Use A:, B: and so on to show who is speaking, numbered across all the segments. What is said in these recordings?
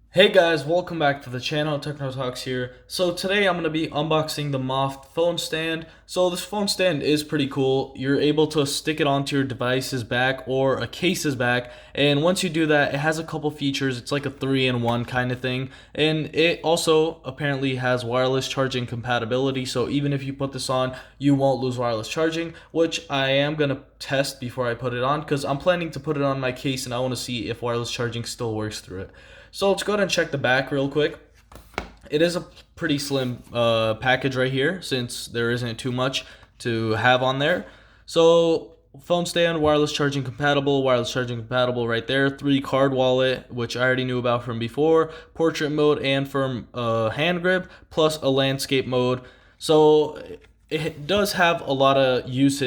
A: Hey guys, welcome back to the channel. Techno Talks here. So today I'm going to be unboxing the Moft phone stand. So this phone stand is pretty cool. You're able to stick it onto your device's back or a case's back, and once you do that, it has a couple features. It's like a 3-in-1 kind of thing, and it also apparently has wireless charging compatibility. So even if you put this on, you won't lose wireless charging, which I am going to test before I put it on because I'm planning to put it on my case and I want to see if wireless charging still works through it. So let's go ahead and check the back real quick. It is a pretty slim package right here since there isn't too much to have on there. So phone stand, wireless charging compatible right there. 3 card wallet, which I already knew about from before. Portrait mode and firm hand grip, plus a landscape mode. So it does have a lot of use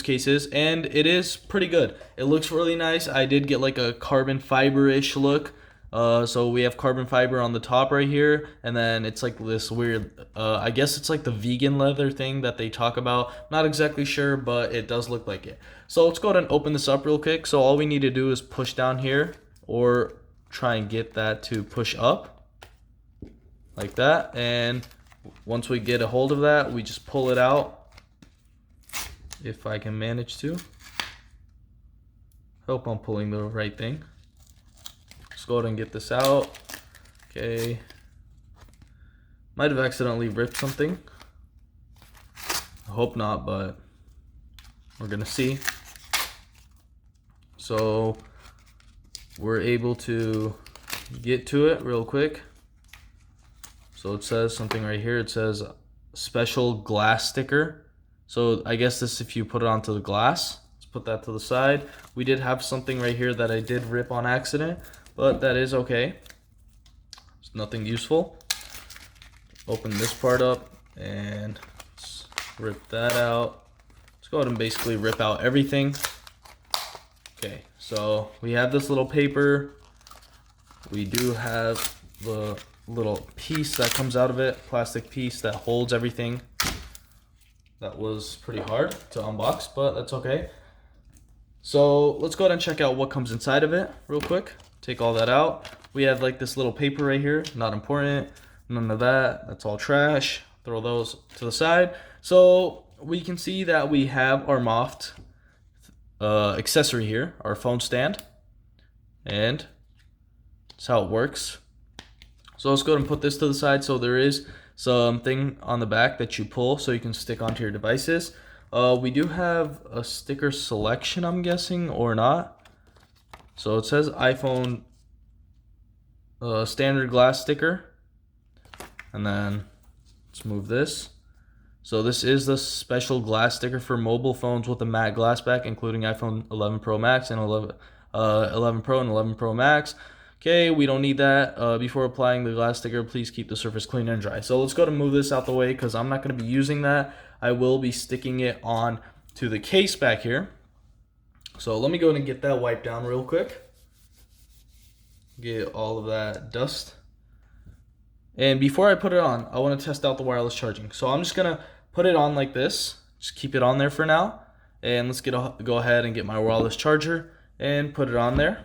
A: cases, and it is pretty good. It looks really nice. I did get like a carbon fiber-ish look. So we have carbon fiber on the top right here, and then it's like this weird, I guess it's like the vegan leather thing that they talk about. Not exactly sure, but it does look like it. So let's go ahead and open this up real quick. So all we need to do is push down here, or try and get that to push up, like that. And once we get a hold of that, we just pull it out, if I can manage to. Hope I'm pulling the right thing. Let's go ahead and get this out. Okay. Might have accidentally ripped something. I hope not, but we're gonna see. So we're able to get to it real quick. So it says something right here. It says special glass sticker. So I guess this if you put it onto the glass. Let's put that to the side. We did have something right here that I did rip on accident, but that is okay. It's nothing useful. Open this part up and let's rip that out. Let's go ahead and basically rip out everything. Okay, so we have this little paper. We do have the little piece that comes out of it, plastic piece that holds everything. That was pretty hard to unbox, but that's okay. So let's go ahead and check out what comes inside of it real quick. Take all that out. We have like this little paper right here, not important, none of that, that's all trash. Throw those to the side. So we can see that we have our Moft accessory here, our phone stand, and that's how it works. So let's go ahead and put this to the side. So there is something on the back that you pull so you can stick onto your devices. We do have a sticker selection, I'm guessing, or not. So it says iPhone standard glass sticker. And then let's move this. So this is the special glass sticker for mobile phones with a matte glass back, including iPhone 11 Pro Max and 11 Pro and 11 Pro Max. Okay, we don't need that. Before applying the glass sticker, please keep the surface clean and dry. So let's go ahead and move this out the way because I'm not going to be using that. I will be sticking it on to the case back here. So let me go ahead and get that wiped down real quick. Get all of that dust. And before I put it on, I want to test out the wireless charging. So I'm just going to put it on like this. Just keep it on there for now. And let's go ahead and get my wireless charger and put it on there.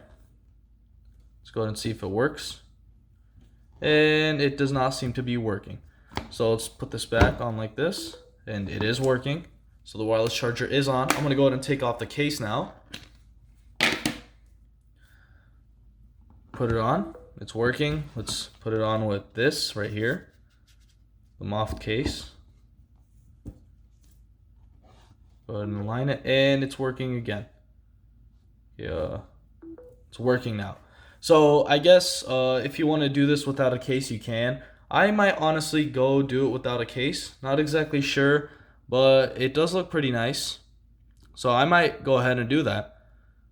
A: Let's go ahead and see if it works. And it does not seem to be working. So let's put this back on like this. And it is working. So the wireless charger is on. I'm going to go ahead and take off the case now. Put it on. It's working. Let's put it on with this right here. The Moft case. Go ahead and align it. And it's working again. Yeah. It's working now. So I guess if you want to do this without a case, you can. I might honestly go do it without a case. Not exactly sure, but it does look pretty nice. So I might go ahead and do that.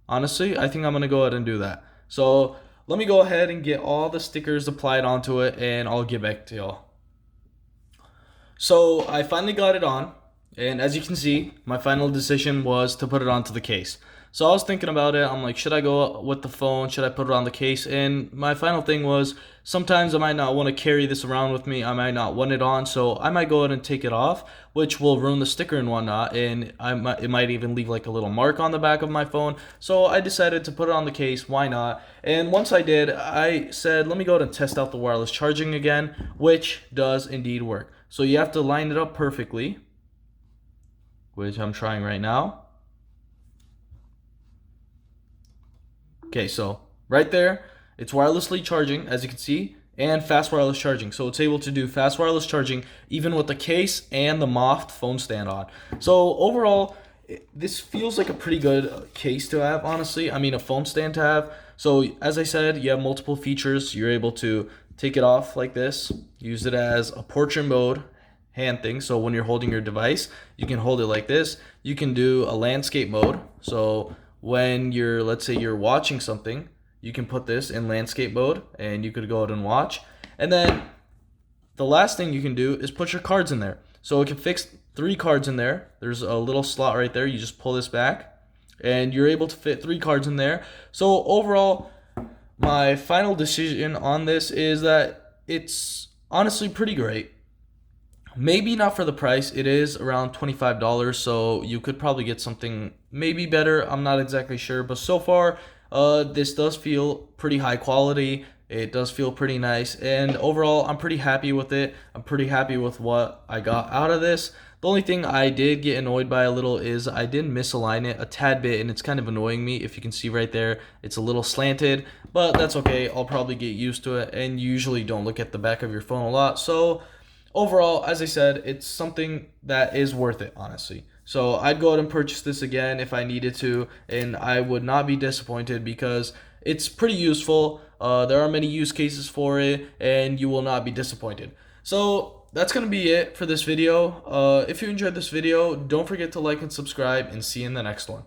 A: Honestly, I think I'm going to go ahead and do that. So let me go ahead and get all the stickers applied onto it, and I'll get back to y'all. So I finally got it on, And as you can see, my final decision was to put it onto the case. So I was thinking about it. I'm like, should I go with the phone? Should I put it on the case? And my final thing was, sometimes I might not want to carry this around with me. I might not want it on, so I might go ahead and take it off, which will ruin the sticker and whatnot. And it might even leave like a little mark on the back of my phone. So I decided to put it on the case. Why not? And once I did, I said, let me go ahead and test out the wireless charging again, which does indeed work. So you have to line it up perfectly, which I'm trying right now. Okay, so right there, it's wirelessly charging, as you can see, and fast wireless charging. So it's able to do fast wireless charging even with the case and the Moft phone stand on. So overall, this feels like a pretty good case to have, honestly. I mean, a phone stand to have. So as I said, you have multiple features. You're able to take it off like this, use it as a portrait mode hand thing. So when you're holding your device, you can hold it like this. You can do a landscape mode. So when you're, let's say you're watching something, you can put this in landscape mode and you could go ahead and watch. And then the last thing you can do is put your cards in there. So it can fix 3 cards in there. There's a little slot right there. You just pull this back and you're able to fit 3 cards in there. So overall, my final decision on this is that it's honestly pretty great. Maybe not for the price. It is around $25, so you could probably get something maybe better. I'm not exactly sure, but so far, this does feel pretty high quality. It does feel pretty nice, and overall, I'm pretty happy with it. I'm pretty happy with what I got out of this. The only thing I did get annoyed by a little is I did misalign it a tad bit, and it's kind of annoying me. If you can see right there, it's a little slanted, but that's okay. I'll probably get used to it, and you usually don't look at the back of your phone a lot, so overall, as I said, it's something that is worth it, honestly. So I'd go ahead and purchase this again if I needed to, and I would not be disappointed because it's pretty useful. There are many use cases for it, and you will not be disappointed. So that's going to be it for this video. If you enjoyed this video, don't forget to like and subscribe, and see you in the next one.